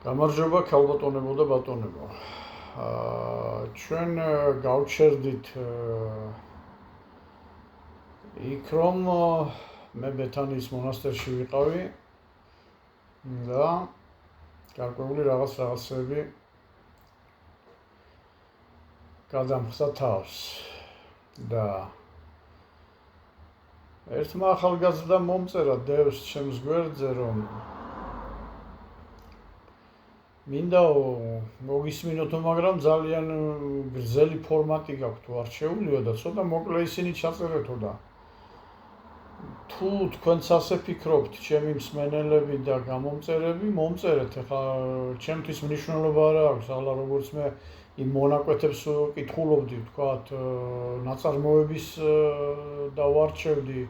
გამარჯობა ქალბატონებო და ბატონებო. ჩვენ გავჩერდით იქ რომ მე ბეთანის მონასტერში ვიყავი და გარკვეული რაღაცები გადამხსა თავს და ერთმა ახალგაზრდამ მომწერა დევს ჩემს გვერდზე რომ მინდა მოგისმინოთო, მაგრამ ძალიან გრძელი ფორმატი გაქვთ თუ არჩეულიო და ცოტა მოკლე ისინი ჩაწერეთო და თუ თქვენც ასე ფიქრობთ, ჩემი მსმენელები და გამომწერები, მომწერეთ. ეხლა ჩემთვის მნიშვნელობა არ აქვს, ახლა როგორც მე იმ მონაკვეთებს კითხულობდი, ვთქვათ, ნაწარმოების და ვარჩევდი,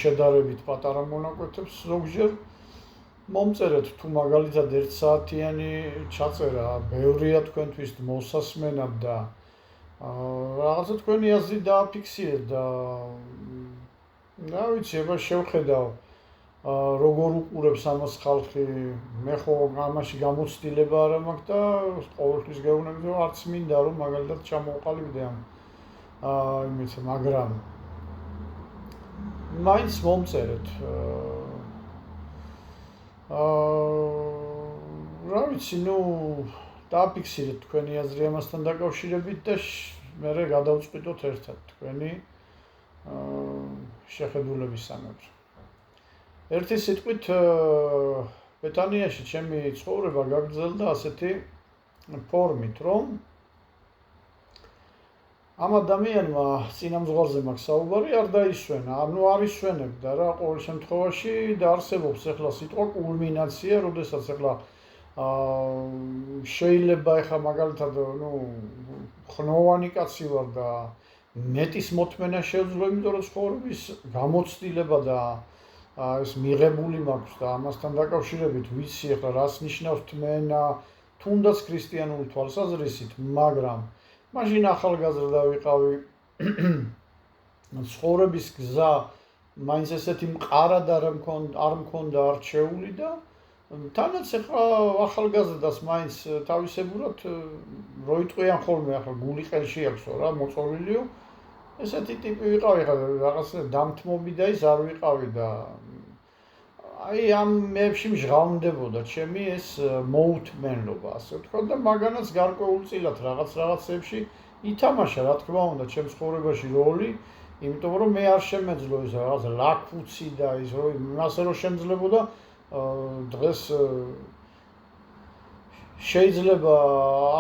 შედარებით პატარა მონაკვეთებს ზოგჯერ მომწერეთ თუ მაგალითად 1 საათიანი ჩაწერა, ბევრია თქვენთვის მოსასმენად და რაღაცა თქვენი აზრი დააფიქსირეთ და რა ვიცი, ება შევხედავ როგორ უყურებს ამას ხალხი, მე ხო ამაში გამოცდილება არ მაქვს და ყოველთვის გეუბნები რომ არც მინდა რომ მაგალითად ჩამოვყალიბდე ამ იმით, მაგრამ მაინც მომწერეთ. რა ვიცი, დააფიქსირეთ თქვენი აზრი ამასთან დაკავშირებით და მერე გადავწყვიტოთ ერთად თქვენი შეხედულებისამებრ. ერთი სიტყვით ბეთანიაში ჩემი ცხოვრება გაგრძელდა ასეთი ფორმით, რომ ამ ადამიანმა წინამძღვარზე მაქვს საუბარი არ დაისვენა, არ ისვენებდა რა, ყოველ შემთხვევაში და არსებობს ახლა სიტყვა კულმინაცია, როდესაც ახლა შეიძლება ახლა მაგალითად ხნოვანი კაცი ვარ და მეტის მოთმენა შეძლო, იმიტომ რომ ცხოვრების გამოცდილება და ეს მიღებული მაქვს და ამასთან დაკავშირებით ვიცი ახლა რას ნიშნავს თმენა, თუნდაც ქრისტიანული თვალსაზრისით, მაგრამ მაშინ ახალგაზრდა ვიყავი, ცხოვრების გზა მაინც ესეთი მყარად არ მქონდა არჩეული და თანაც ახლა ახალგაზრდას მაინც თავისებურად როიტყვიან ხოლმე, ახლა გული ყელში აქვსო რა, მოწოლილიო, ესეთი ტიპი ვიყავი, ახლა რაღაც დამთმობი და ის არ ვიყავი და აი ამ მეებში მჟღავნდებოდა ჩემი ეს მოუთმენლობა, ასე ვთქვათ და მაგანაც გარკვეულწილად რაღაცებში ითამაშა, რა თქმა უნდა, ჩემს ცხოვრებაში როლი, იმიტომ რომ მე არ შემეძლო ეს რაღაც ლაქუცი და ის ასე რომ შემძლებოდა დღეს შეიძლება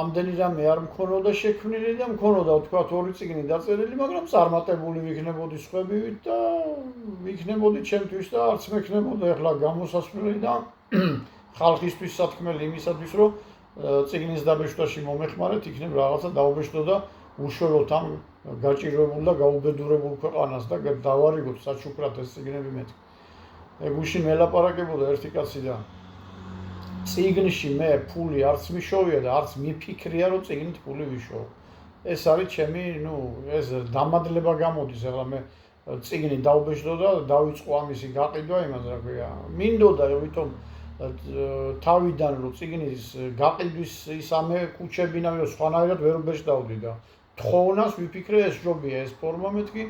ამდენი რამე არ მქონოდა შექმნილი და მქონოდა ვთქვათ 2 წიგნი დაწერილი, მაგრამ წარმატებული ვიქნებოდი სხვებივით და ვიქნებოდი ჩემთვის და არც მექნებოდა ახლა გამოსასვლელი და ხალხისთვის სათქმელი იმისათვის, რომ წიგნის დაბეჭდაში მომეხმარეთ, იქნებ რაღაცა დაუბეჭდო და უშველოთ ამ გაჭირვებულ და გაუბედურებულ ქვეყანას და დავარიგოთ საჩუქრად ეს წიგნები მეთქი. გუშინ მელაპარაკებოდა ერთი კაცი და წიგნში მე ფული არც მიშოვია და არც მიფიქრია რომ წიგნით ფული ვიშოვო. ეს არის ჩემი, ეს დამადლება გამოდის, ახლა მე წიგნი დაუბეჭდო და დავიწყო ამისი გაყიდვა იმას, რა ქვია. მინდოდა ვითომ თავიდან რომ წიგნის გაყიდვის ის ამე კუჩებინა რომ სხვანაირად ვერ ვბეჭდავდი და თხოვნას ვიფიქრე ეს ჯობია ეს ფორმა მეთქი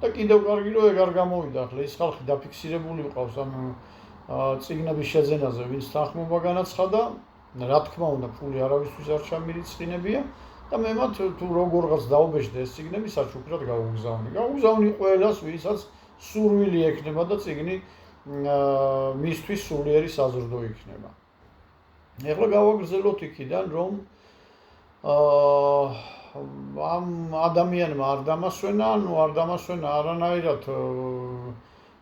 და კიდევ კარგი რომ ეგ არ გამოვიდა. ახლა ის ხალხი დაფიქსირებული ყავს ამ წიგნების შეძენაზე, ვინც თანხმობა განაცხადა, რა თქმა უნდა, ფული არავისთვის არ ჩამირიცხინებია და მე მათ თუ როგორღაც დაუბეჭდე ეს წიგნები საჩუქრად გავუგზავნე. გავუგზავნე ყველას, ვისაც სურვილი ექნება და წიგნი მისთვის სულიერი საზრდო იქნება. ეხლა გავაგრძელოთ იქიდან, რომ ამ ადამიანმა არ დამასვენა, არ დამასვენა არანაირად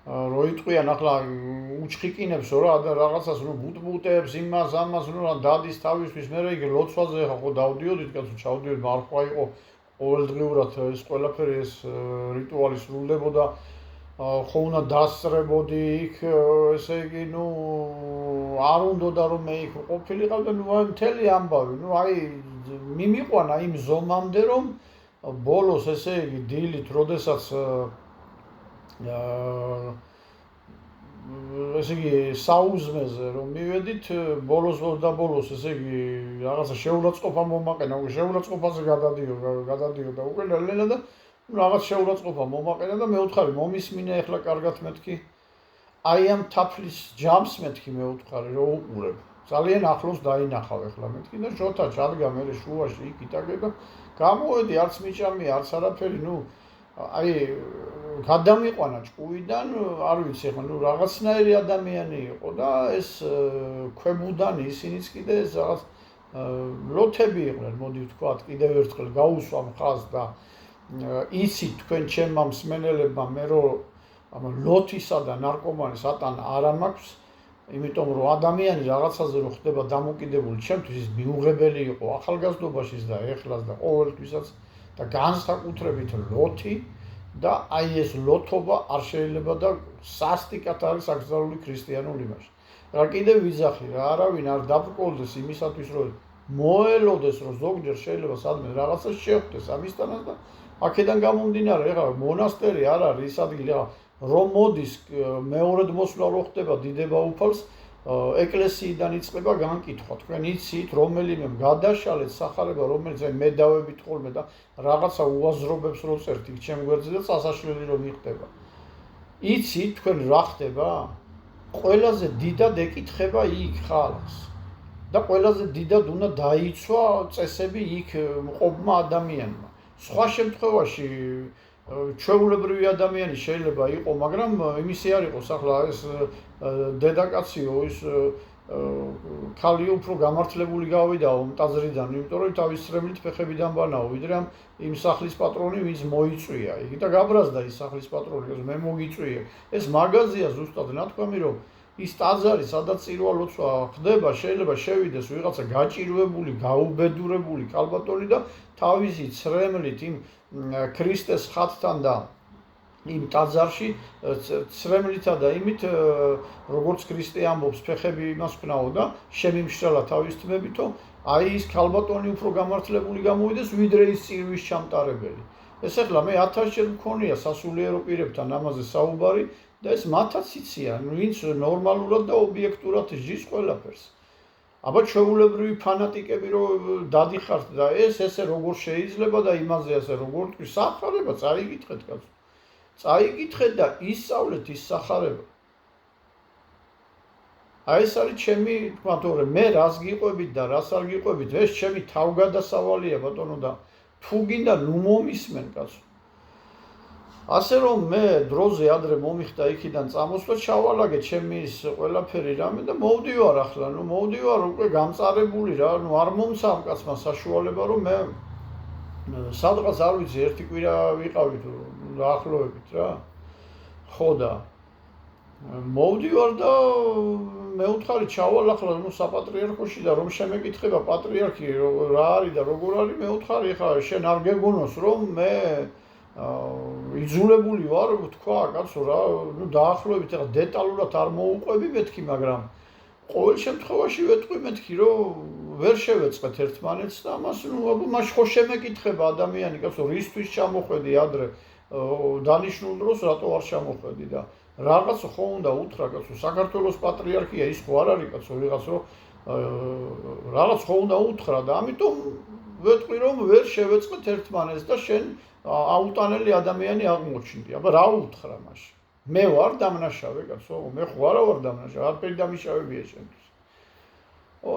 როიტყვიან ახლა უჩხიკინებსო რა რაღაცას ბუტბუტებს იმას ამას დადის თავისთვის, მე იგი ლოცვაზე ხა ხო დავდიოდით, კაცო ჩავდიოდ, მარხვა იყო ყოველდღიურად ეს ყველაფერი ეს რიტუალი სრულდებოდა, ხო უნდა დასწრებოდი იქ, ესე იგი არ უნდოდა რომ მე იქ ყოფილიყავ და მთელი ამბავი, აი მიმიყვანა იმ ზომამდე რომ ბოლოს ესე იგი დილით, როდესაც ესე იგი საუზმეზე რომ მივედით ბოლოს ესე იგი რაღაცა შეურაცხყოფა მომაყენა, შეურაცხყოფაზე გადადიო და უკვე ლელა და რაღაც შეურაცხყოფა მომაყენა და მე ვთხარი მომისმინე ახლა კარგად მეთქი აი ამ თაფლის ჯამს მეთქი მე ვთხარი რომ უყურებ ძალიან ახლოს დაინახავ ახლა მეთქი და შოთა ჩადგა მე შუაში იქ იტაგე და გამოვედი არც მიჭამი არც არაფერი აი გადამიყვანა ჭკუიდან არ ვიცი ახლა რაღაცნაირი ადამიანი იყო და ეს ქვებუდანი ისინიც კიდე ეს რაღაც ლოთები იყვნენ მოდი ვთქვათ კიდევ ერთხელ გაუსვა მხას და იცით თქვენ ჩემმა მსმენელებმა მე რომ ლოთისა და ნარკომანის ატანა არ მაქვს იმიტომ რომ ადამიანი რაღაცაზე რო ხდება დამოკიდებული ჩემთვის ის მიუღებელი იყო ახალგაზრდობაშიც და ეხლაც და ყოველთვისაც და განსაკუთრებით ლოთი და აი ეს ლოთობა არ შეიძლება და სასტიკად არის აკრძალული ქრისტიანულ იმაში. რა კიდევ ვიზახი რა არავინ არ დაბრკოლდეს იმისათვის რომ მოელოდეს რომ ზოგჯერ შეიძლება სადმე რაღაცა შეხვდეს ამისთანაც და აქედან გამომდინარე ეხლა მონასტერი არ არის ის ადგილი რომ მოდის მეორედ მოსვლა რო ხდება დიდება უფალს ეკლესიიდან იწყება განკითხვა თქვენ იცით რომელიმე გადაშალეთ სახარება რომელიც მე დავებით ხოლმე და რაღაცა უაზრობებს რო წერთ იქ ჩემ გვერდზე და წასაშლელი რომ მიხდება იცით თქვენ რა ხდება ყველაზე დიდად ეკითხება იქ ხალხს და ყველაზე დიდად უნდა დაიცვა წესები იქ მყოფმა ადამიანმა სხვა შემთხვევაში ჩვეულებრივი ადამიანი შეიძლება იყო, მაგრამ იმისი არ იყოს ახლა ეს დედაკაციო ის ქალი უფრო გამართლებული გავიდაო მტაზრიდან, იმიტომ რომ თავის სრემლით ფეხებიდან ბანაო, ვიდრე ამ იმ სახლის პატრონი ვინც მოიწვია. იგი და გაბრაზდა ის სახლის პატრონი, მე მოგიწვია. ეს მაღაზია ზუსტად ნათქვამი რომ ის ტაძარი, სადაც წირვა ლოცვა ხდება, შეიძლება შევიდეს ვიღაცა გაჭირვებული, გაუბედურებული კალბატონი და თავისი სრემლით იმ ქრისტეს ხატთან და იმ ტაძარში სრემლითა და იმით როგორც ქრისტე ამბობს ფეხები იმას ქნაო და შემიმშრალა თავის თმებითო აი ის ქალბატონი უფრო გამართლებული გამოვიდეს ვიდრე ის წირვის ჩამტარებელი ეს ახლა მე 1000-ჯერ მქონია სასულიერო პირებთან ამაზე საუბარი და ეს მათაც იციან ვინც ნორმალურად და ობიექტურად ჟის ყველაფერს აბა ჩვეულებრივი ფანატიკები რომ დადიხართ და ესე როგორ შეიძლება და იმაზე ასე როგორ თქვი სახარება წაიგითხეთ კაცო წაიგითხეთ და ისწავლეთ ის სახარება აი ეს არის ჩემი თქვა თორე მე რას გიყვებით და რას არ გიყვებით ეს ჩემი თავგადასავალია ბატონო და თუ გინდა ნუ მომისმენ კაცო ასე რომ მე დროზე ადრე მომიხდა იქიდან წამოსვლა ჩავალაგე ჩემი ის ყველაფერი რამე და მოვდივარ ახლა ნუ მოვდივარ უკვე გამწარებული რა ნუ არ მომცა ამ კაცმა საშუალება რომ მე სადღაც არ ვიცი ერთი კვირა ვიყავით დაახლოებით რა ხო და მოვდივარ და მე ვთხარი ჩავალ ახლა ნუ საპატრიარქოში და რომ შემეკითხება პატრიარქი რა არის და როგორ არის მე ვთხარი ხა შენ არ გეგონოს რომ მე იძულებული ვარ თქვა კაცო რა ნუ დაახლოებით ახლა დეტალურად არ მოუყვები მეთქი მაგრამ ყოველ შემთხვევაში ვეთქვი მეთქი რომ ვერ შევეწყეთ ერთმანეთს და ამას ნუ მაშ ხო შემეკითხება ადამიანი კაცო რისთვის ჩამოხვედი ადრე დანიშნულ დროს რატო არ ჩამოხვედი და რაღაც ხო უნდა უთხრა კაცო საქართველოს პატრიარქია ის ხო არ არის კაცო ვიღაც რომ რაღაც ხო უნდა უთხრა და ამიტომ ვეთქვი რომ ვერ შევეწყეთ ერთმანეთს და შენ აუტანელი ადამიანი აღმოჩნდი. აბა რა უთხრა მაშინ? მე ვარ დამნაშავე კაცო, მე ხო არა ვარ დამნაშავე, არაფერი დამიშავებია შენთვის.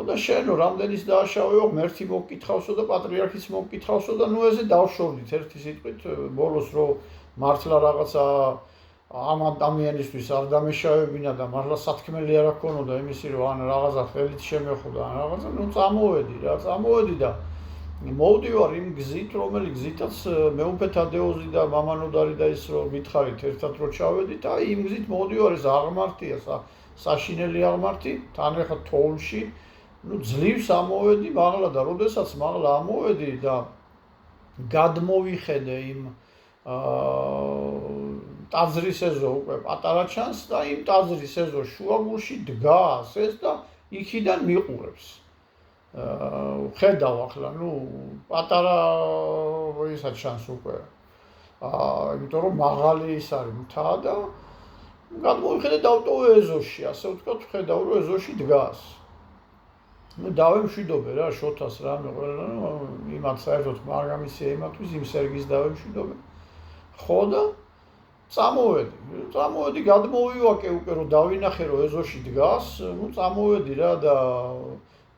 და შენო რამდენის დააშავეო, მერთი მოგკითხავსო და პატრიარქიც მოგკითხავსო და ნუ ესე დავშორდით ერთი სიტყვით ბოლოს რომ მართლა რაღაცა ამ ადამიანისთვის არ დამეშავებინა და მართლა სათქმელი არ აქონოდა იმისი რომ ან რაღაცა ხელით შემეხოდა ან რაღაცა ნუ წამოვედი და მოვდივარ იმ გზით, რომელი გზითაც მეუფე თადეოზი და მამანოდარი და ის რომ მითხარით ერთად რო ჩავედით, აი იმ გზით მოვდივარ ეს აღმართია, საშინელი აღმართი, თან ახლა თოვლში, ნუ ძლივს ამოვედი, მაღლა და როდესაც მაღლა ამოვედი და გადმოვიხედე იმ ტაძრის ეზო უკვე პატარა ჩანს და იმ ტაძრის ეზო შუაგულში დგას ეს და იქიდან მიყურებს. ხედავ ახლა ნუ პატარა ისა ჩანს უკვე იმიტომ რომ მაღალი ის არის მთა და გადმოვიხედე დავტოვე ეზოში, ასე ვთქვათ, ხედავ რომ ეზოში დგას. დავემშვიდობე რა შოთას რამე ყველა იმათ საერთოდ მარგამისია იმათვის იმ სერგის დავემშვიდობე. ხო და წამოვედი, გადმოვივაკე უკვე რომ დავინახე რომ ეზოში დგას, წამოვედი რა და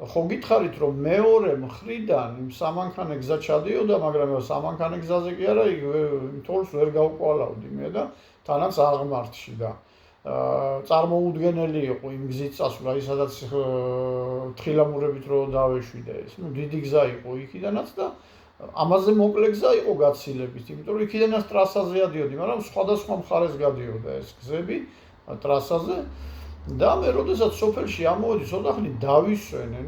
ხო გითხარით რომ მეორე მხრიდან იმ სამანქანე გზა ჩადიოდა, მაგრამ სამანქანე გზაზე კი არა, იმ თოლს ვერ გავყვალავდი მე და თანაც აღმართში და წარმოუდგენელი იყო იმ გზით წასვლა, სადაც თხილამურებით რო დავეშვიდე ეს. დიდი გზა იყო იქიდანაც და ამაზე მოკლე გზა იყო გაცილებით, იმიტომ რომ იქიდანაც ტრასაზე ადიოდი, მაგრამ სხვადასხვა მხარეს გადიოდა ეს გზები ტრასაზე. და მე როდესაც სოფელში ამოვედი, ცოტა ხნით დავისვენე,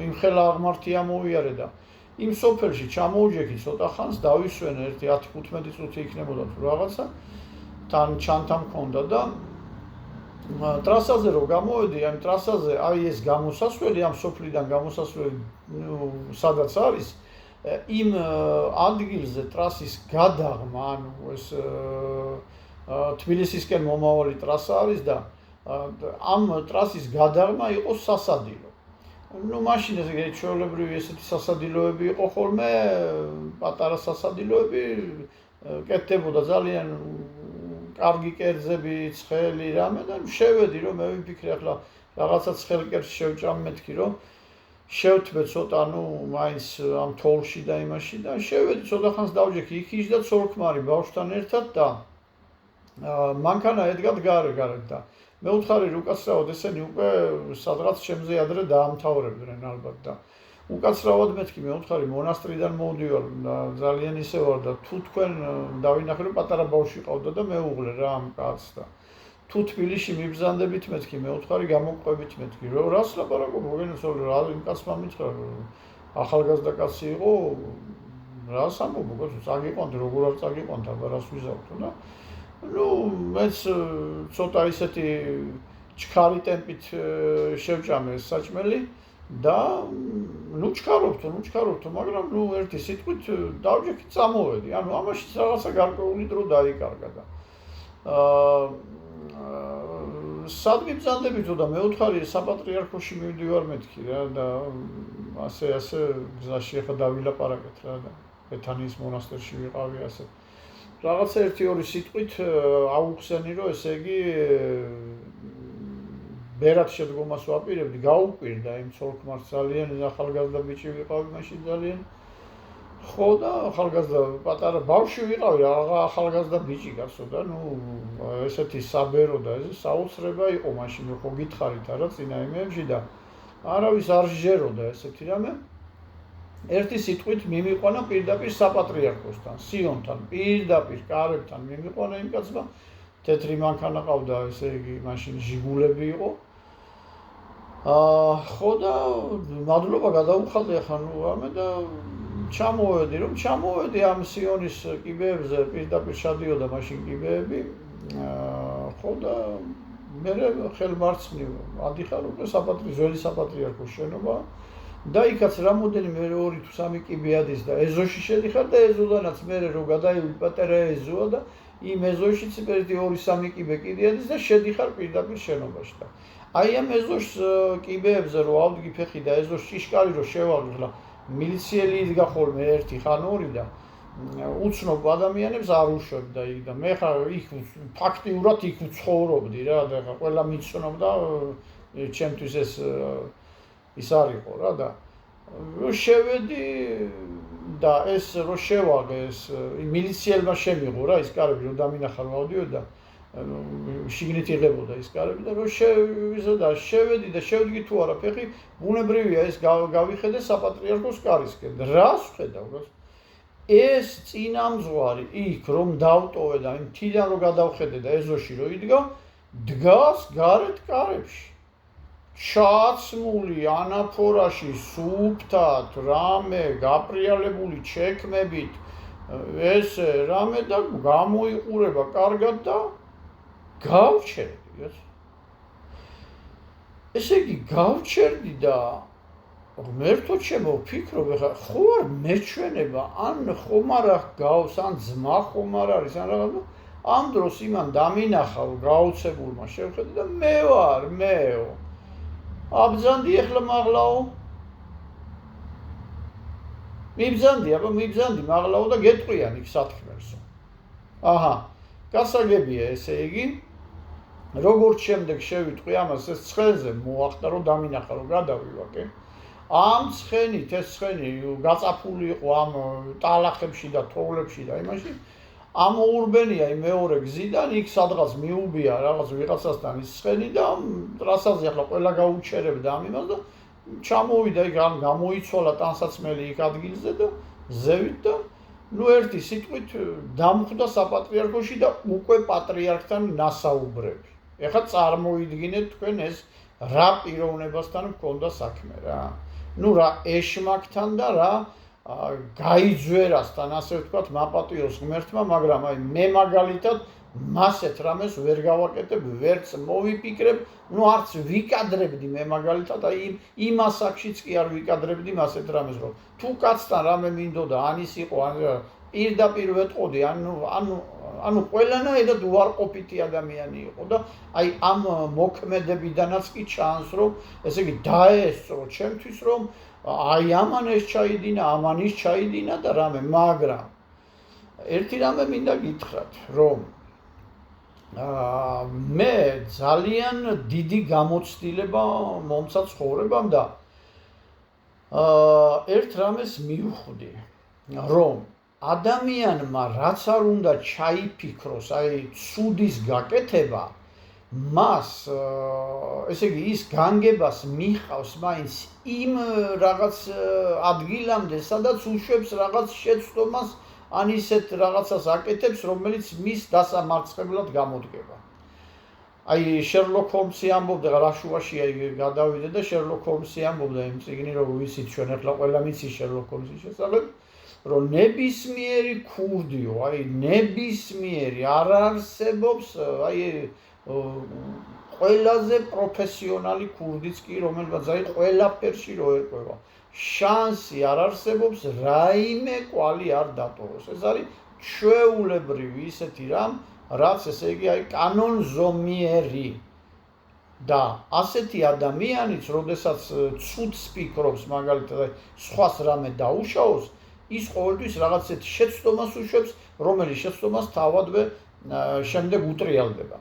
იმ ხელა აღმართი ამოვიარე და იმ სოფელში ჩამოვჯექი ცოტა ხანს, დავისვენე ერთი 10-15 წუთი იქნებოდა თუ რაღაცა, თან ჩანთა მქონდა და ტრასაზე რო გამოვედი, ამ ტრასაზე აი ეს გამოსასვლელი, ამ სოფლიდან გამოსასვლელი, სადაც არის, იმ ადგილზე ტრასის გადაღმა, ანუ ეს თბილისისკენ მომავალი ტრასა არის და ამ ტრასის გადაღმა იყო სასადილო. მაშინ ეს ჩვეულებრივი ესეთი სასადილოები იყო ხოლმე, პატარა სასადილოები, კეთდებოდა ძალიან კარგი კერძები, ცხელი რამე და შევედი რომ მე ვიფიქრე ახლა რაღაცა ცხელ კერძს შევჭამ მეთქი რომ შევთმე ცოტა მაინც ამ თოლში და იმაში და შევედი ცოტა ხანს დავჯექი იქ იჯდა ცოლ-ქმარი ბავშვთან ერთად და მანქანა ედგათ გარეთ და მე ვთხარი რომ უკაცრავად ესენი უკვე სადღაც ჩემზე ადრე დაამთავრებდნენ ალბათ და უკაცრავად მეთქი მე ვთხარი მონასტრიდან მოვდივარ და ძალიან ისე ვარ და თუ თქვენ დავინახე რომ პატარა ბავშვი ყავდა და მეუღლე რა ამ კაცს და თუ თბილისში მიბრძანდებით მეთქი მე ვთხარი გამოყვებით მეთქი რომ რას ლაპარაკობ მოგენაცვალე რა იმ კაცმა მითხრა ახალგაზრდა კაცი იყო რას ამბობ წაგიყვანთ როგორ არ წაგიყვანთ აბა რას ვიზავთ და მეც ცოტა ისეთი ჩქარი ტემპით შევჭამე საჭმელი და ჩქარობთ, მაგრამ ერთი სიტყვით დავჯექი წამოვედი. ანუ ამაშიც რაღაცა გარკვეული დრო დაიკარგა და სად მიბრძანდებით და მე ვთხარი საპატრიარქოში მივდივარ მეთქი რა და ასე გზაში ახლა დავილაპარაკეთ რა და ბეთანიის მონასტერში ვიყავი ასე რაღაცა 1-2 სიტყვით აუხსენი რომ ესე იგი ბერად შედგომას ვაპირებდი, გაუკვირდა იმ ცოლ-ქმარს ძალიან ახალგაზრდა ბიჭი ვიყავი მაშინ ძალიან ხო და ახალგაზრდა პატარა ბავშვი ვიყავი რა ახალგაზრდა ბიჭი კაცო და ესეთი საბერო და ეს საოცრება იყო მაშინ ხო გითხარით არა წინა იმებში და არავის არ შეეროდა ესეთი რამე ერთი სიტყვით მიმიყვანა პირდაპირ საპატრიარქოსთან, სიონთან, პირდაპირ კარებთან მიმიყვანა იმ კაცმა თეთრი მანქანა ყავდა, ესე იგი მაშინ ჟიგულები იყო. ხო და მადლობა გადაუხადე ახლა ამე და ჩამოვედი ამ სიონის კიბეებზე, პირდაპირ შადიოდა მაშინ კიბეები. ხო და მე ხელმარცხნივ ადიხარ უკვე ძველი საპატრიარქოს შენობა. და იქაც რამოდენიმე 2 თუ 3 კიბე ადის და ეზოში შედიხარ და ეზოდანაც მე რო გადაივიდ პატარა ეზოა და იმ ეზოშიც ერთი 2-3 კიბე კიდე ადის და შედიხარ პირდაპირ შენობაში და აი ამ ეზოშ კიბეებზე რო ავდგი ფეხი და ეზოშ ჭიშკარი რო შევაღე ხლა მილიციელი იდგა ხოლმე 1 ხან 2 და უცნობ ადამიანებს არ უშვებდა იქ და მე ხა იქ ფაქტიურად იქ ვცხოვრობდი რა და ყველა მიცნობდა ჩემთვის ის არ იყო რა და რო შევედი და ეს რო შევაღე ეს მილიციელმა შემიღო რა ის კარები რომ დამინახა რომ ავდიოდი და შიგნით იღებოდა ის კარები და რო შევედი და შევდგი თუ არა ფეხი ბუნებრივია ეს გავიხედე საპატრიარქოს კარისკენ და რას ვხედავ ეს წინამძღვარი იქ რომ დავტოვე და იმ თიდან რო გადავხედე და ეზოში რო იდგა დგას გარეთ კარებში ჩაცმული ანაფორაში სუფთად რამე გაპრიალებული ჩექმებით ესე რამე და გამოიყურება კარგად და გავჩერდი ესე იგი გავჩერდი და ღმერთო ჩემო ვფიქრობ ეხლა ხო არ მეჩვენება ან ხომ არა გავს ან ძმა ხომ არ არის ან რაღაცა ამ დროს იმან დამინახა გაოცებულმა შევხედა და მე ვარ მეო აბზანდი ეხლა მაღლაო მიბზანდი აბა მიბზანდი მაღლაო და გეტყვიან იქ სათქმელსო აჰა გასაგებია ესე იგი როგორც შემდეგ შევიტყვი ამას ეს ცხენზე მოახდა რომ დამინახა რომ გადავივაკე ამ ცხენით ეს ცხენი გაწაფული იყო ამ ტალახებში და თოვლებში და იმაში ამოურბენია იმ მეორე გზიდან იქ სადღაც მიუბია რაღაც ვიღაცასთან ის ცხენი და ტრასაზე ახლა ყველა გაუჩერებდა ამ იმას და ჩამოვიდა იქ ან გამოიცვალა ტანსაცმელი იქ ადგილზე და ზევით და ნუ ერთი სიტყვით დამხვდა საპატრიარქოში და უკვე პატრიარქთან ნასაუბრები. ეხლა წარმოიდგინეთ თქვენ ეს რა პიროვნებასთან მქონდა საქმე რა. ნუ რა ეშმაკთან და რა გაიძვერასთან ასე ვთქვათ მაპატიოს ღმერთმა, მაგრამ აი მე მაგალითად მასეთ რამეს ვერ გავაკეთებ, ვერც მოვიფიქრებ, ნუ არც ვიკადრებდი მე მაგალითად აი იმ ასაკშიც კი არ ვიკადრებდი მასეთ რამეს, რომ თუ კაცთან რამე მინდოდა ანის იყო, ან პირდაპირ ვეტყოდი, ანუ ყველანაირად უარყოფითი ადამიანი იყო და აი ამ მოქმედებიდანაც კი ჩანს, რომ ესე იგი დაესწრო ჩემთვის, რომ აი ამან ეს ჩაიდინა, ამან ის ჩაიდინა და რამე, მაგრამ ერთი რამე მინდა გითხრათ, რომ მე ძალიან დიდი გამოცდილება მომცა ცხოვრებამ და ერთ რამეს მივხვდი, რომ ადამიანმა რაც არ უნდა ჩაიფიქროს, აი ცუდის გაკეთება, მას ესე იგი ის განგებას მიხავს მაინც იმ რაღაც ადგილამდე, სადაც უშვებს რაღაც შეცდომას ან ისეთ რაღაცას აკეთებს, რომელიც მის დასამარცხებლად გამოდგება. აი შერლოკ ჰოლმსი ამბობდა, რაშუაშია გადავიდე და შერლოკ ჰოლმსი ამბობდა იმ წიგნი, რომ ვიცით ჩვენ ახლა ყველა მიცის შერლოკ ჰოლმსის შესახებ, რომ ნებისმიერი ქურდიო, აი ნებისმიერი არ არსებობს, აი ყველაზე პროფესიონალი ქურდიც კი, რომელმაც აი ყველაფერში რო ერკვევა. შანსი არ არსებობს რაიმე კვალი არ დატოვოს. ეს არის ჩვეულებრივი ისეთი რამ, რაც ესე იგი აი კანონზომიერი და ასეთი ადამიანიც, როდესაც ცუდს ფიქრობს, მაგალითად აი სხვას რამე დაუშაოს, ის ყოველთვის რაღაც ისეთ შეცდომას უშვებს, რომელიც შეცდომას თავადვე შემდეგ უტრიალდება.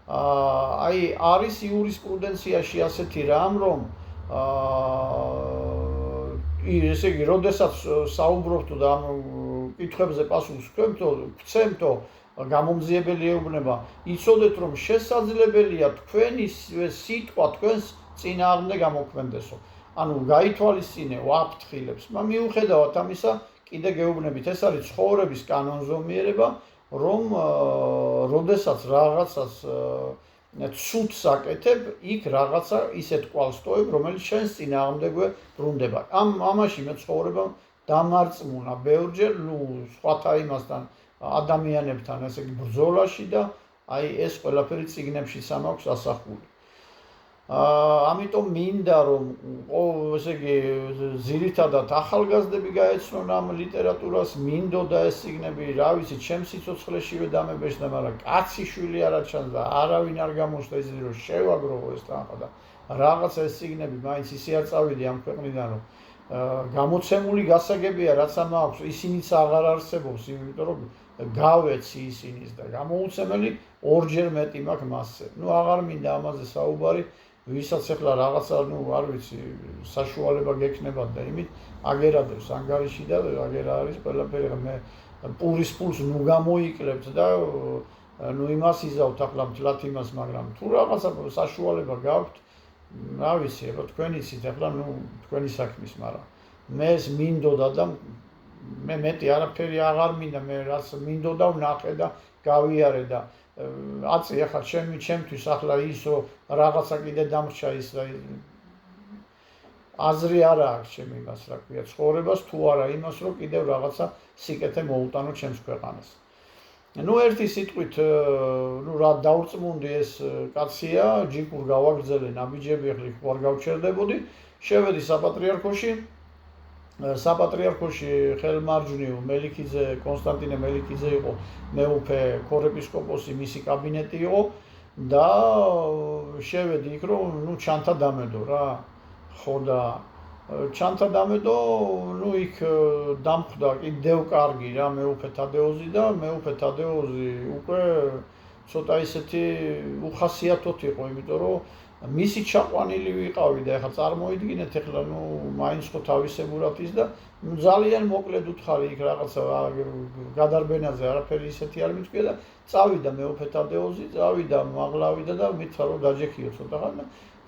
აი არის იურისპრუდენციაში ასეთი რამ, რომ ესე იგი, როდესაც საუბრობთ და ამ კითხვებზე პასუხს გვცემთო გამომძიებელი ეუბნება, იცოდეთ, რომ შესაძლებელია თქვენი სიტყვა თქვენს წინააღმდეგ გამოქმედესო. ანუ გაითვალისწინეო აფრთხილებს. მიუხედავად ამისა, კიდე გეუბნებით, ეს არის ცხოვრების კანონზომიერება, რომ როდესაც რაღაცას ცუდს აკეთებ, იქ რაღაცა ისეთ კვალს ტოვებ, რომელიც შენს წინააღმდეგვე ბრუნდება. ამაში მე ცხოვრებამ დამარწმუნა ბევრჯერ, სხვათა იმასთან ადამიანებთან, ესე იგი ბრძოლაში და აი ეს ყველაფერი წიგნებშიც ამაქვს ასახული. ამიტომ მინდა რომ ესე იგი ძირითადად ახალგაზრდები გაეცნონ ამ ლიტერატურას, მინდოდა ეს წიგნები, რა ვიცი, ჩემს სიცოცხლეშივე დამებეჭდა, მაგრამ კაცი შვილი არ აჩანს და არავინ არ გამოჩნდა იზრდი რომ შევაგროვო ეს თანხა და რაღაცა ეს წიგნები მაინც ისე არ წავიდი ამ ქვეყნიდან, რომ გამოცემული გასაგებია, რაც ამ აქვს, ისინიც აღარ არსებობს, იმიტომ რომ გავეცი ისინის და გამოუცემელი ორჯერ მეტი მაქვს მასზე. აღარ მინდა ამაზე საუბარი, ვისაც ახლა რაღაცა, არ ვიცი, საშუალება გექნებათ და იმით აგერადებს ანგარიში და აგერ არის ყველაფერი, მე პურის პულს გამოიკლებთ და იმას იზავთ ახლა მთლად იმას, მაგრამ თუ რაღაცა საშუალება გაქვთ, რა ვიცი, თქვენ იცით ახლა, თქვენი საქმის, მაგრამ მე ეს მინდოდა და მე მეტი არაფერი აღარ მინდა, მე რაც მინდოდა ვნახე და გავიარე და აწი ახლა ჩემთვის ახლა ის რომ რაღაცა კიდე დამრჩა ის აზრი არ აქვს ჩემ იმას, რა ქვია, ცხოვრებას თუ არა იმას, რომ კიდევ რაღაცა სიკეთე მოუტანო ჩემს ქვეყანას. ერთი სიტყვით, რა დაურწმუნდი ეს კაცია, ჯიქურ გავაგრძელე ნაბიჯები, ახლა იქ ვარ გავჩერდებოდი, შევედი საპატრიარქოში, საპატრიარქოში ხელმარჯვნივ მელიქიძე კონსტანტინე მელიქიძე იყო მეუფე ქორეპისკოპოსი მისი კაბინეტი იყო და შევედი იქ რომ ჩანთა დამედო რა ხო და ჩანთა დამედო იქ დამხვდა კიდევ კარგი რა მეუფე თადეოზი და მეუფე თადეოზი უკვე ცოტა ისეთი უხასიათოთ იყო იმიტომ რომ მისი ჩაყვანილი ვიყავი და ეხლა წარმოიდგინეთ ეხლა მაინც ხო თავისებურად ის და ძალიან მოკლედ უთხარი იქ რაღაცა გადარბენაზე არაფერი ისეთი არ მithქვია და წავიდა მეუფე თადეოზი წავიდა მაღლავიდა და მითხრა რომ დაჯექიო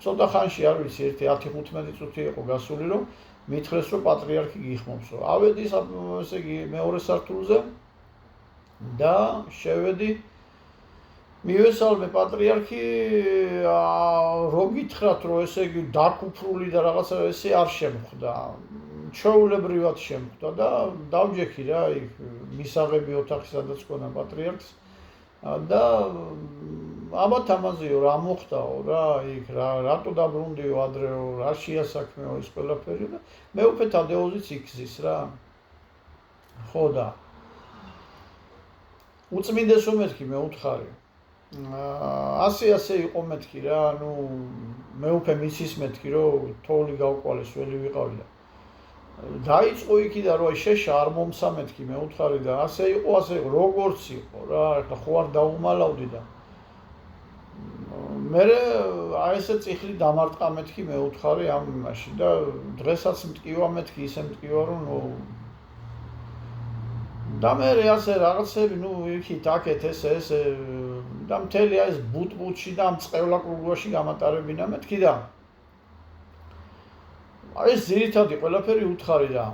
ცოტა ხანში არ ვიცი 10-15 წუთი იყო გასული რომ მითხრეს რომ პატრიარქი გიხმობსო ავედი ესე იგი მეორე სართულზე და შევედი მივესალმე პატრიარქი რო გითხრათ რომ ესე იგი დაკუფრული და რაღაცა ესე არ შემხვდა ჩვეულებრივად შემხვდა და დავჯექი რა იქ მისაღები ოთახი სადაც ქონა პატრიარქს და ალბათ ამაზეო რა მოხდაო რა იქ რატო დაბრუნდიო ადრეო რა შეასაქმეო ეს ყველაფერი და მეუფე თადეოზიც იქზის რა ხო და უწმინდესო მეთქი მე უთხარი ასე იყო მეთქი რა მეუფე მისის მეთქი რომ თოვლი გავყვალეს ველი ვიყავი და დაიწყო იქიდან რომ შეშა არ მომსა მეთქი მე უთხარი და ასე იყო როგორც იყო რა ეხლა ხო არ დაუმალავდი და მე ესე წიხლი დამარტყა მეთქი მე უთხარი ამ იმაში და დღესაც მტკივა მეთქი ისე მტკივა რომ და მე ასე რაღაცები იქით აქეთ ეს და მთელი ეს ბუტბუტში და ამ წყევლა კრუგვაში გამატარებინა მეთქი და ეს ძირითადი ყველაფერი უთხარი და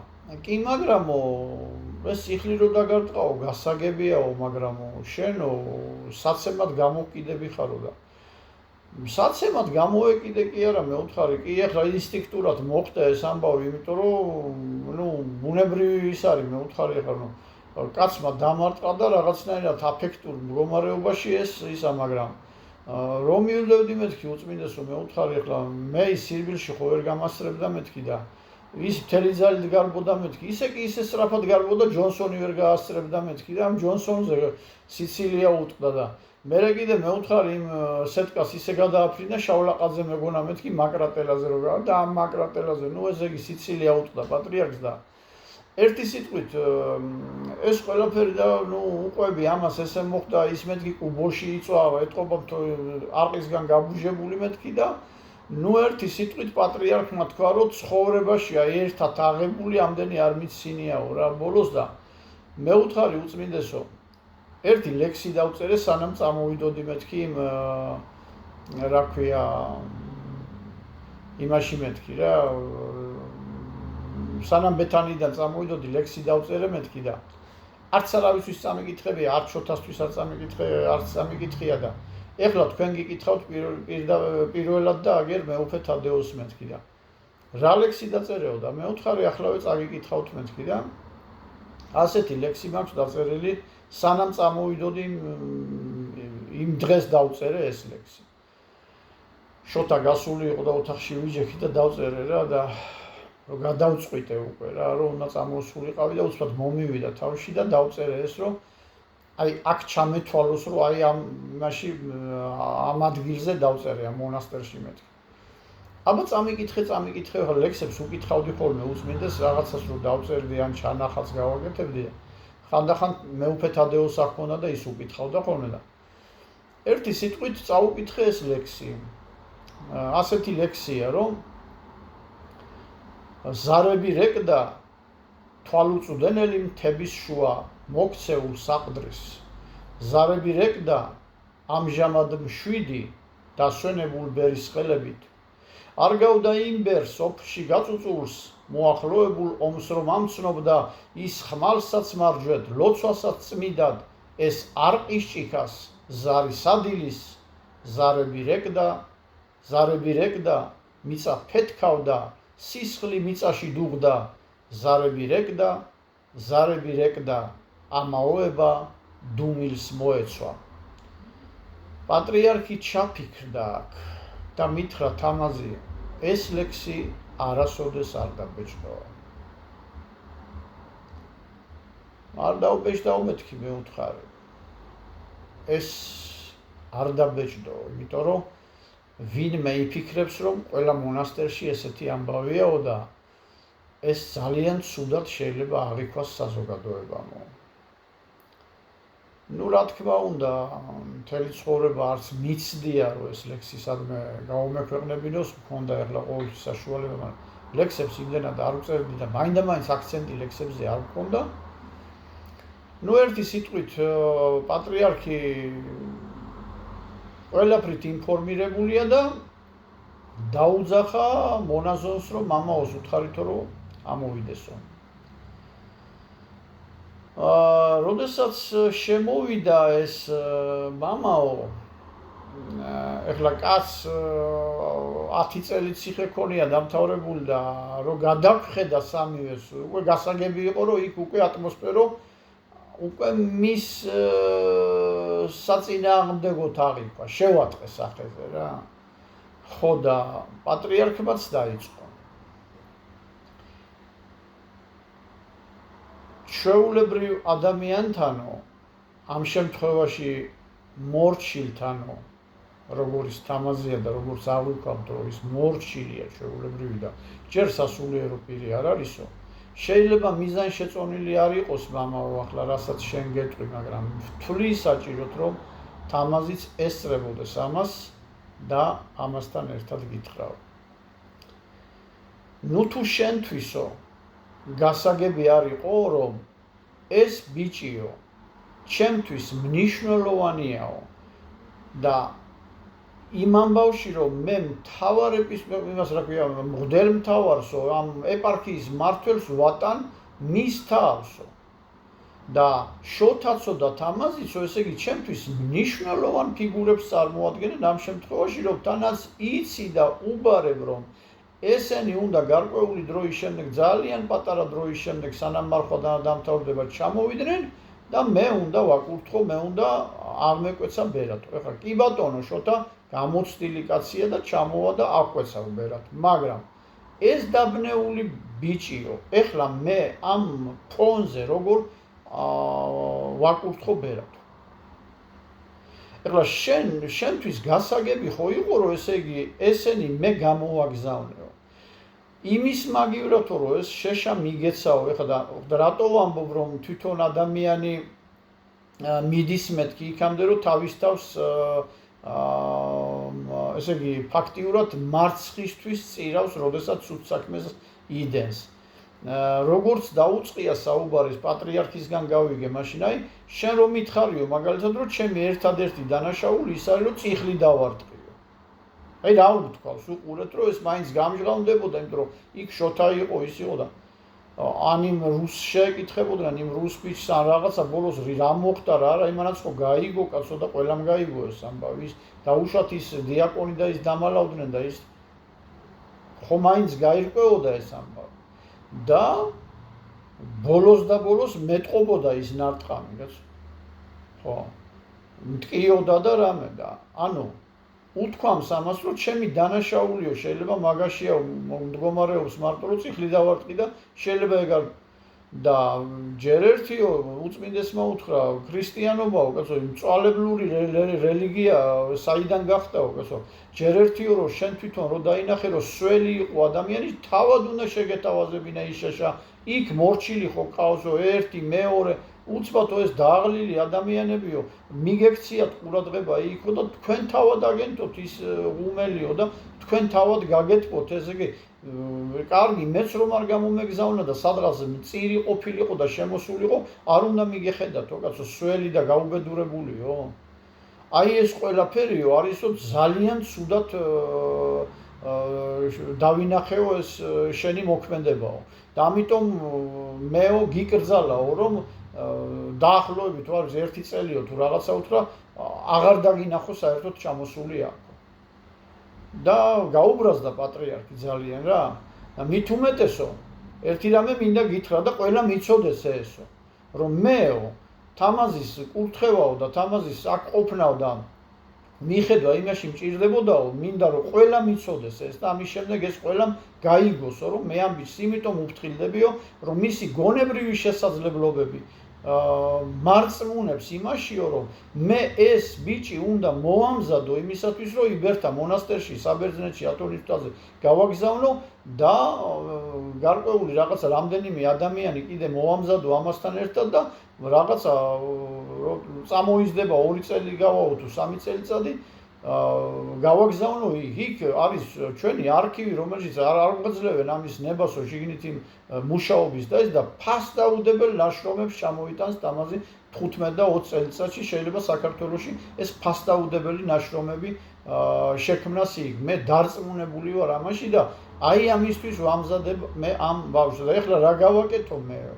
კი მაგრამო ეს იხლი რო დაგარტყაო გასაგებიაო მაგრამო შენო საცემად გამოკიდები ხარო და საცემად გამოვეკიდე კი არა მე უთხარი კი ახლა ინსტინქტურად მოხდა ეს ამბავი იმიტომ რომ ბუნებრივი ის არის მე უთხარი ახლა კაცმა დამარტყა და რაღაცნაირად აფექტურ მდგომარეობაში ეს ისა მაგრამ რომ მივდევდი მეთქი უწმინდესო მე უთხარი ახლა მე ის სირბილში ხო ვერ გამასწრებდა მეთქი და ის მთელი ძალით გარბოდა მეთქი ისე კი ისე სწრაფად გარბოდა ჯონსონი ვერ გაასწრებდა მეთქი და ამ ჯონსონზე სიცილია უტყდა და მერე კიდე მე უთხარი იმ სეტკას ისე გადააფრინა შავლაყაძე მეგონა მეთქი მაკრატელაზე რო გავა და ამ მაკრატელაზე ესე იგი სიცილია უტყდა პატრიარქს და ერთი სიტყვით ეს ყველაფერი და უყვები ამას ესე მოხდა ის მეთქი კუბოში იწვა ეთყობა არყისგან გაბუჟებული მეთქი და ერთი სიტყვით პატრიარქმა თქვა რომ ცხოვრებაშია ერთად აღებული ამდენი არ მიცინიაო რა ბოლოს და მე უთხარი უწმინდესო ერთი ლექსი დავწერე სანამ წამოვიდოდი მეთქი რა ქვია იმაში მეთქი რა სანამ ბეთანიდან წამოვიდოდი ლექსი დავწერე მეთქი და არც არავისთვის წამიკითხებია არც შოთასთვის არ წამიკითხია და ეხლა თქვენ გიკითხავთ პირველად და აგერ მეუფე თადეოს მეთქი და რა ლექსი დაწერეო და მე უთხარი ახლავე წაგიკითხავთ მეთქი და ასეთი ლექსი მაქვს დაწერილი სანამ წამოვიდოდი იმ დღეს დავწერე ეს ლექსი შოთა გასული იყო და ოთახში ვიჯექი და დავწერე რა და რომ გადავწყვიტე უკვე რა რომ უნდა წამოსულიყავი და უცბად მომივიდა თავში და დავწერე ეს რომ აი აქ ჩამეთვალოს რომ აი ამაში ამ ადგილზე დავწერე ამ მონასტერში მეთქი აბა წამიკითხე ხა ლექსებს უკითხავდი ხოლმე უწმინდეს რაღაცას რომ დავწერდი ან ჩანახალს გავაკეთებდი ხანდახან მეუფე თადეოს აქ მქონდა და ის უკითხავდა ხოლმე და ერთი სიტყვით წაუკითხე ეს ლექსი ასეთი ლექსია რომ ზარები რეკდა თვალუწუდენელი მთების შუა მოქცეულ საყდრის ზარები რეკდა ამჟამად მშვიდი დასვენებულ ბერის ხელებით არ გავდა იმ ბერს ოფში გაწუწულს მოახლოებულ ომს რომ ამცნობდა ის ხმალსაც მარჯვედ ლოცვასაც წმიდად ეს არ ყისჭიქას ზარი სადილის ზარები რეკდა მიწა ფეთქავდა სისხლი მიწაში დუღდა ზარები რეკდა ამაოება დუმილს მოეცვა პატრიარქი ჩაფიქრდა აქ და მითხრა თამაზი ეს ლექსი არასოდეს არ დაბეჭდო არ დაუპეშდა მეთქი მე უთხარი. ეს არ დაბეჭდო, იმიტომ რომ ვინმე იფიქრებს რომ ყველა მონასტერში ესეთი ამბავიაო და ეს ძალიან ცუდად შეიძლება აღიქვას საზოგადოებამო. ნუ რა თქმა უნდა, მთელი ცხოვრება არც მიცდია რომ ეს ლექსი სადმე გავუმექვეყნებინოს, მქონდა ახლა ყოველთვის საშუალება, მაგრამ ლექსებს იმდენად არ უწერდი და მაინდა-მაინც აქცენტი ლექსებზე არ მქონდა. ნუ ერთი სიტყვით პატრიარქი ყველაფრით ინფორმირებულია და დაუძახა მონაზონს რომ მამაოს უთხარითო რომ ამოვიდესო. როდესაც შემოვიდა ეს მამაო, ეხლა კაცს 10 წელი ციხე ქონია დამთავრებული და რომ გადაგხედა სამივეს, უკვე გასაგები იყო რომ იქ უკვე ატმოსფერო უკვე მის საწინააღმდეგოდ აღიქვა, შევატყე სახეზე რა. ხო და პატრიარქებაც დაიწყო. ჩვეულებრივ ადამიანთანო, ამ შემთხვევაში მორჩილთანო, როგორც თამაზია და როგორც აღვიქვამთ, რომ ის მორჩილია ჩვეულებრივი და ჯერ სასულიერო პირი არ არისო. შეიძლება მიზანშეწონილი არ იყოს მამაო, ახლა რასაც შენ გეტყვი, მაგრამ ვთვლი საჭიროდ რომ თამაზიც ესწრებოდეს ამას და ამასთან ერთად გითხრაო. ნუ თუ შენთვისო გასაგები არ იყო რომ ეს ბიჭიო ჩემთვის მნიშვნელოვანიაო და იმ ამბავში რომ მე მთავარ იმას რა ქვია მღვდელმთავარსო ამ ეპარქიის მმართველს ვატან მის თავსო და შოთაცო და თამაზიცო ესე იგი ჩემთვის მნიშვნელოვან ფიგურებს წარმოადგენენ ამ შემთხვევაში რომ თანაც იცი და უბარებ რომ ესენი უნდა გარკვეული დროის შემდეგ ძალიან პატარა დროის შემდეგ სანამ მარხვა დამთავრდება ჩამოვიდნენ და მე უნდა ვაკურთხო, მე უნდა აღმეკვეცა ბერატო. ეხლა კი ბატონო შოთა გამოცდილი კაცია და ჩამოვა და აღკვეცავ ბერატო, მაგრამ ეს დაბნეული ბიჭიო, ეხლა მე ამ ფონზე როგორ ვაკურთხო ბერატო. ეხლა შენთვის გასაგები ხო იყო რომ ესე იგი ესენი მე გამოვაგზავნეო. იმის მაგივრად რომ ეს შეშა მიგეცაო, ეხლა და რატო ვამბობ რომ თვითონ ადამიანი მიდის მეთქი იქამდე რომ თავის თავს ესე იგი ფაქტიურად მარცხისთვის წირავს, როდესაც სულ საქმეს იდენს. როგორც დაუწყია საუბარის პატრიარქისგან გავიგე, მაშინ აი შენ რომ მითხარიო მაგალითად რომ ჩემი ერთადერთი დანაშაული ის არის რომ წიხლი დავარტყიო. აი რა ვთქვას, უყურეთ რომ ეს მაინც გამჟღავნდებოდა, იმიტომ რომ იქ შოთა იყო, ის იყო და ან იმ რუსს შეეკითხებოდნენ, იმ რუს ბიჭს ან რაღაცა ბოლოს რა მოხდა რა არა, იმანაც ხო გაიგო კაცო და ყველამ გაიგო ეს ამბავი, და უშუალოდ ის დიაკონი და ის დამალავდნენ და ის ხო მაინც გაირკვეოდა ეს ამბავი. და ბოლოს მეტყობოდა ის ნარტყამი, კაცო. ხო. მტკიოდა და რამე და ანუ უთქვამს ამას რომ ჩემი დანაშაულიო შეიძლება მაგაშია მდგომარეობს მარტო წიხლი დავარტყი და შეიძლება ეგ არ და ჯერ ერთიო უწმინდესმა უთხრა ქრისტიანობაო, კაცო, მწვალებლური რელიგია საიდან გახდაო, კაცო. ჯერ ერთიო რომ შენ თვითონ რო დაინახე რომ სველი იყო ადამიანი, თავად უნდა შეგეთავაზებინა ის შეშა, იქ მორჩილი ხო ყავსო ერთი, მეორე, უცბათო ეს დააღლილი ადამიანებიო, მიგექციათ ყურადღება იქო და თქვენ თავად აგენტოთ ის ღუმელიო და თქვენ თავად გაგეთბოთ, ესე იგი კარგი, მეც რომ არ გამომეგზავნა და სადღაც მწირი ყოფილიყო და შემოსულიყო, არ უნდა მიგეხედათო, კაცო, სველი და გაუბედურებულიო. აი ეს ყველაფერიო არისო ძალიან ცუდად დავინახეო ეს შენი მოქმედებაო. და ამიტომ მეო გიკრძალაო რომ დაახლოებით ვარ 1 წელიო თუ რაღაცა უთხრა აღარ დაგინახო საერთოდ ჩამოსული აქ. და გაუბრაზდა პატრიარქი ძალიან რა. და მით უმეტესო ერთი რამე მინდა გითხრა და ყველა მიცოდეს ესო, რომ მეო თამაზის კურთხევაო და თამაზის აქ ყოფნაო და მიხედვა იმაში მჭირდებოდაო, მინდა რომ ყველა მიცოდეს ეს და ამის შემდეგ ეს ყველამ გაიგოსო, რომ მე ამის იმიტომ უფრთხილდებიო, რომ მისი გონებრივი შესაძლებლობები მარწმუნებს იმაშიო, რომ მე ეს ბიჭი უნდა მოვამზადო იმისათვის, რომ იბერთა მონასტერში, საბერძნეთში, ათონისწყალზე გავაგზავნო და გარკვეული რაღაცა რამდენიმე ადამიანი კიდე მოვამზადო ამასთან ერთად და რაღაცა წამოიზრდება 2 წელი გავაო თუ 3 წელიწადი გავაგზავნო იქ არის ჩვენი არქივი, რომელშიც არ გვეძლევენ ამის ნებასო შიგნით იმ მუშაობის და ეს და ფასდაუდებელ ნაშრომებს ჩამოიტანს დამაზი 15 და 20 წელიწადში შეიძლება საქართველოში ეს ფასდაუდებელი ნაშრომები შექმნას იქ. მე დარწმუნებული ვარ ამაში და აი ამისთვის ვამზადებ მე ამ ბავშვს და ეხლა რა გავაკეთო მეო.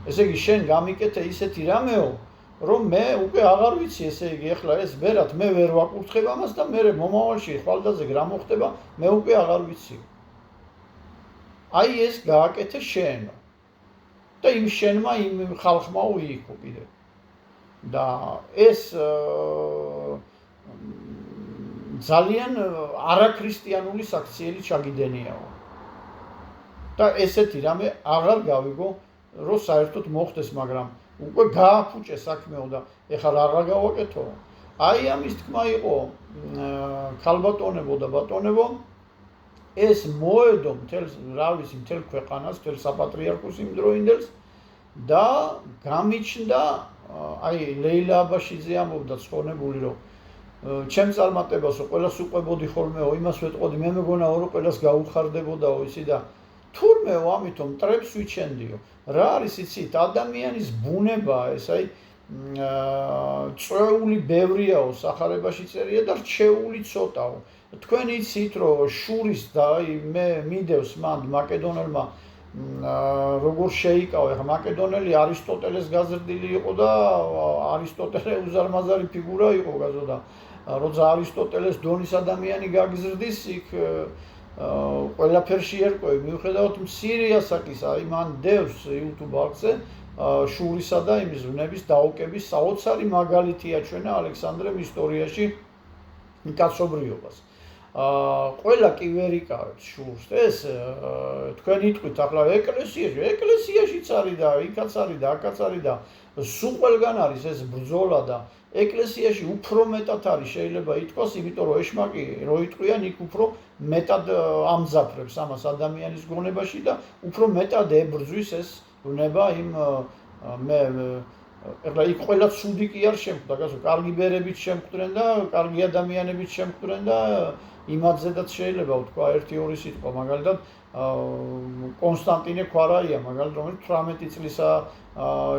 ესე იგი შენ გამიკეთე ისეთი რამეო რომ მე უკვე აღარ ვიცი, ესე იგი ეხლა ეს ბერად მე ვერ ვაკურთხებ ამას და მე მომავალში ხვალდაზე რა მოხდება მე უკვე აღარ ვიცი. აი ეს გააკეთე შენო და იმ შენმა იმ ხალხმა უიქო კიდე და ეს ძალიან არაქრისტიანული საქციელი ჩაგიდენიაო და ესეთი რამე აღარ გავიგო რომ საერთოდ მოხდეს, მაგრამ უკვე გააფუჭე საქმეო და ეხლა რა გავაკეთო. აი ამის თქმა იყო ქალბატონებო და ბატონებო ეს მოედო მთელ ქვეყანას, მთელ საპატრიარქოს იმ დროინდელს და გამიჩნდა აი ლეილა აბაშიძე ამბობდა ცხონებული რომ ჩემ წარმატებასო ყველას უყვებოდი ხოლმეო, იმას ვეტყოდი, მე მეგონაო რომ ყველას გაუხარდებოდაო ისი და თურმეო ამიტომ მტრებს ვიჩენდიო. რა არის იცით, ადამიანის ბუნებაა ეს, აი წვეული ბევრიაო, სახარებაში წერია და რჩეული ცოტაო. თქვენ იცით რომ შურის და აი მე მიდევს მან მაკედონელმა როგორ შეიკავა, ეხლა მაკედონელი არისტოტელეს გაზრდილი იყო და არისტოტელე უზარმაზარი ფიგურა იყო გაზრდა. როცა არისტოტელეს დონის ადამიანი გაგზრდის, იქ ყველაფერში ერკვევი, მიუხედავად მცირე ასაკის, აი მან დევს YouTube არხზე შურისა და იმის ვნების დაუკების საოცარი მაგალითი აჩვენა ალექსანდრემ ისტორიაში კაცობრიობას. ყველა კი ვერ იკავებს შურს. ეს თქვენ იტყვით ახლა ეკლესიაშიც არის და იქაც არის და აქაც არის და სულ ყველგან არის ეს ბრძოლა და ეკლესიაში უფრო მეტად არის შეიძლება ითქვას, იმიტომ რომ ეშმაკი რო იტყვიან იქ უფრო მეტად ამძაფრებს ამას ადამიანის გონებაში და უფრო მეტად ებრძვის ეს ვნება იმ მე ეხლა იქ ყველა ცუდი კი არ შემხვდა, გასო კარგი ბერებით შემხვდნენ და კარგი ადამიანებით შემხვდნენ და იმათზედაც შეიძლება ვთქვა 1-2 სიტყვა, მაგალითად კონსტანტინე ქვარაია, მაგალითად რომელიც 18 წლისა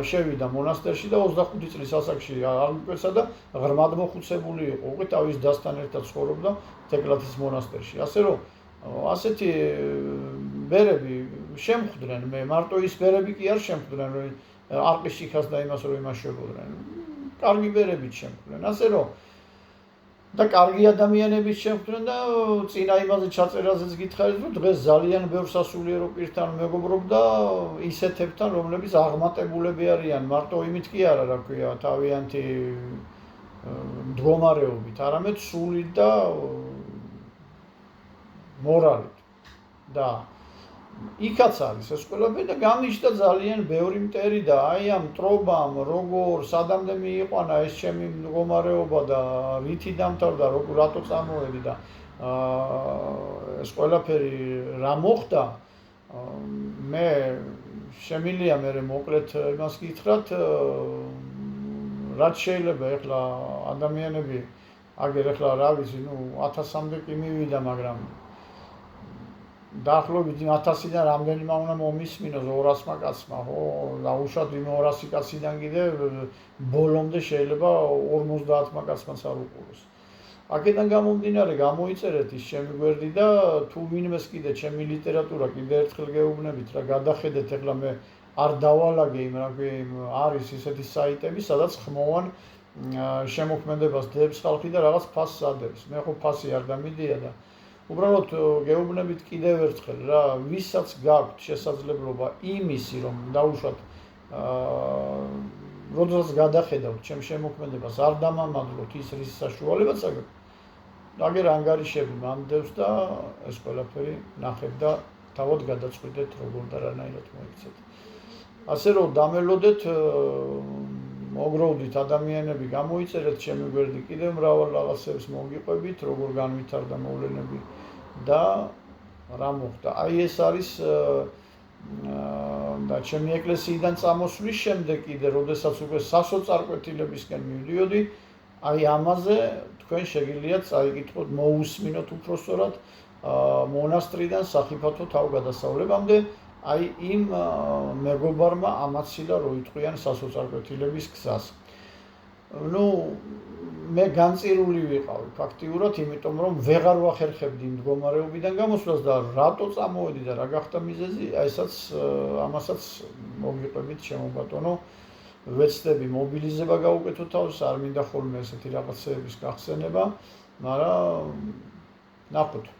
შევიდა მონასტერში და 25 წლის ასაკში აღიკვეცა და ღრმად მოხუცებული იყო. უკვე თავის დასთან ერთად ცხოვრობდა თეკლათის მონასტერში. ასე რომ ასეთი ბერები შემხვდნენ, მე მარტო ის ბერები კი არ შემხვდნენ, რომ არყიშიქას და იმას რომ იმაშებოდნენ. კარგი ბერებით შემხვდნენ. ასე რომ და კარგი ადამიანებით შემხვდნენ და წინა იმაზე ჩაწერაზეც გითხარით, რომ დღეს ძალიან ბევრ სასულიერო პირთან მეგობრობ და ისეთებთან, რომლებიც აღმატებულები არიან, მარტო იმით კი არა, რა ქვია, თავიანთი მდგომარეობით, არამედ სულით და მორალით. და იქაც არის ეს ყველაფერი და გამიჩნდა ძალიან ბევრი მტერი და აი ამ მტრობამ როგორ სადამდე მიიყვანა ეს ჩემი მდგომარეობა და რითი დამთავრდა, რატო წამოვედი და ეს ყველაფერი რა მოხდა, მე შემიძლია მე მოკლედ იმას გითხრათ, რაც შეიძლება ეხლა ადამიანები აგერ ეხლა რა ვიცი, 1000-მდე კი მივიდა, მაგრამ დაახლოებით 1000-დან რამდენმა უნდა მომისმინოს 200-მა კაცმა, ხო? დაუშვათ იმ 200 კაციდან კიდე ბოლომდე შეიძლება 50-მა კაცმაც არ უყუროს. აქედან გამომდინარე გამოიწერეთ ის ჩემი გვერდი და თუ ვინმეს კიდე ჩემი ლიტერატურა კიდე ერთხელ გეუბნებით რა გადახედეთ, ეხლა მე არ დავალაგე იმ რა ქვია, არის ისეთი საიტები, სადაც ხმოვან შემოქმედებას დებს ხალხი და რაღაც ფასს ადებს. მე ხო ფასი არ დამიდია და უბრალოდ გეუბნებით კიდევ ერთხელ რა, ვისაც გაქვთ შესაძლებლობა იმისი, რომ დაუშვათ როდესაც გადახედავთ ჩემ შემოქმედებას, არ დამამადლოთ ის რის საშუალებაც აქვს. აგერ ანგარიშები მანდევს და ეს ყველაფერი ნახეთ და თავად გადაწყვეტეთ როგორ და რანაირად მოიქცეთ. ასე რომ დამელოდეთ მოგროვდით ადამიანები გამოიწერეთ ჩემი გვერდი კიდევ მრავალ რაღაცებს მოგიყვებით როგორ განვითარდა მოვლენები და რა მოხდა აი ეს არის და ჩემი ეკლესიიდან წამოსვლის შემდეგ კიდე როდესაც უკვე სასოწარკვეთილებისკენ მივდიოდი აი ამაზე თქვენ შეგიძლიათ წაიკითხოთ მოусმინოთ უпроსტორად მონასტრიდან სახიფათო თავგადასავლებამდე აი იმ მეგობარმა ამაცილა რო იტყვიან სასოწარკვეთილების გზას. ნუ მე განწირული ვიყავი ფაქტიურად, იმიტომ რომ ვეღარ ვახერხებდი იმ მდგომარეობიდან გამოსვლას და რატო წამოვედი და რა გახდა მიზეზი, აი ესაც ამასაც მოგიყვებით ჩემო ბატონო, ვეცდები მობილიზება გავუკეთო თავს, არ მინდა ხოლმე ესეთი რაღაცების გახსენება, მაგრამ ნახოთ.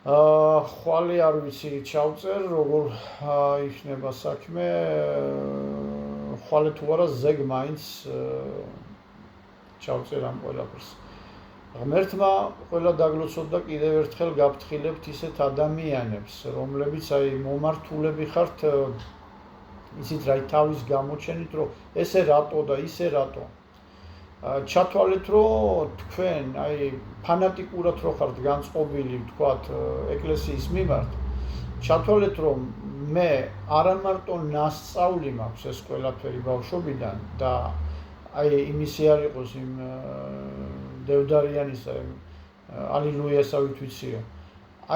ხვალე არ ვიცი ჩავწერ როგორ იქნება საქმე ხვალე თუ არა ზეგ მაინც ჩავწერ ამ ყველაფერს ღმერთმა ყველა დაგლოცოთ და კიდევ ერთხელ გაფრთხილებთ ისეთ ადამიანებს რომლებიც აი მომართულები ხართ ისიც რა თავის გამოჩენით რომ ესე რატო და ისე რატო ჩათვალეთ რომ თქვენ აი ფანატიკურად რო ხართ განწყობილი თქვათ ეკლესიის მიმართ ჩათვალეთ რომ მე არა მარტო ნასწავლი მაქვს ეს ყველაფერი ბავშვობიდან და აი იმისი არ იყოს იმ დევდარიანისა ალილუიასავით ვიციო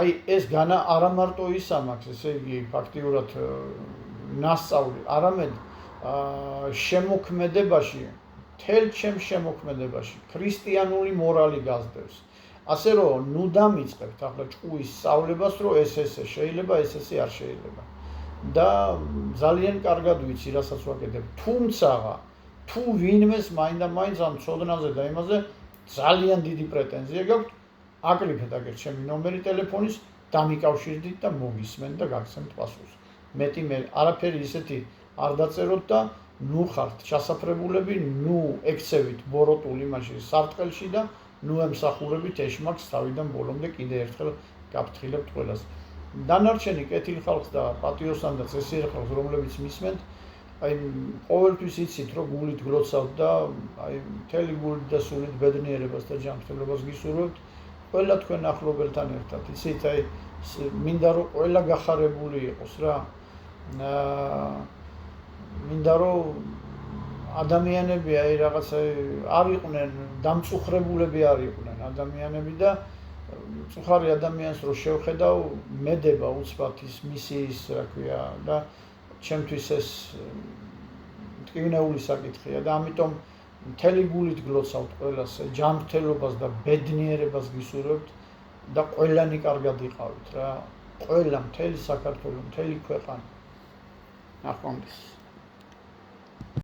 აი ეს განა არა მარტო ისა მაქვს ესე იგი ფაქტიურად ნასწავლი არამედ შემოქმედებაში თელ ჩემ შემოქმედებაში ქრისტიანული მორალი გაზრდებს. ასე რომ ნუ დამიწყებთ ახლა ჭკუის სწავლებას, რომ ეს შეიძლება, ეს არ შეიძლება. და ძალიან კარგად ვიცი, რასაც ვაკეთებ. თუმცა თუ ვინმეს მაინდა-მაინც ამ ცოდნაზე და იმაზე ძალიან დიდი პრეტენზია გაქვთ, აკრიფეთ აგერ ჩემი ნომერი ტელეფონის, დამიკავშირდით და მოგისმენთ და გაგცემთ პასუხს. მეტი მე არაფერი ისეთი არ დაწეროთ და ნუ ხართ ჩასაფრებულები, ნუ ექცევით ბოროტულ იმაში სარტყელში და ნუ ემსახურებით ეშმაკს თავიდან ბოლომდე კიდე ერთხელ გაფრთხილებთ ყველას. დანარჩენი კეთილ ხალხს და პატიოსან და წესიერ ხალხს რომლებიც მისმენთ, აი ყოველთვის იცით რომ გულით გლოცავთ და აი მთელი გულით და სულით ბედნიერებას და ჯანმრთელობას გისურვებთ ყველა თქვენ ახლობელთან ერთად. იცით აი მინდა რომ ყველა გახარებული იყოს რა. მინდა რომ ადამიანები აი რაღაცა არ იყვნენ დამწუხრებულები არ იყვნენ ადამიანები და მწუხარი ადამიანს რო შევხედავ მედება უცბად ის მისიის რა ქვია და ჩემთვის ეს მტკივნეული საკითხია და ამიტომ მთელი გულით გლოცავთ ყველას ჯანმრთელობას და ბედნიერებას გისურვებთ და ყველანი კარგად იყავით რა ყველა მთელი საქართველო მთელი ქვეყანა ნახვამდის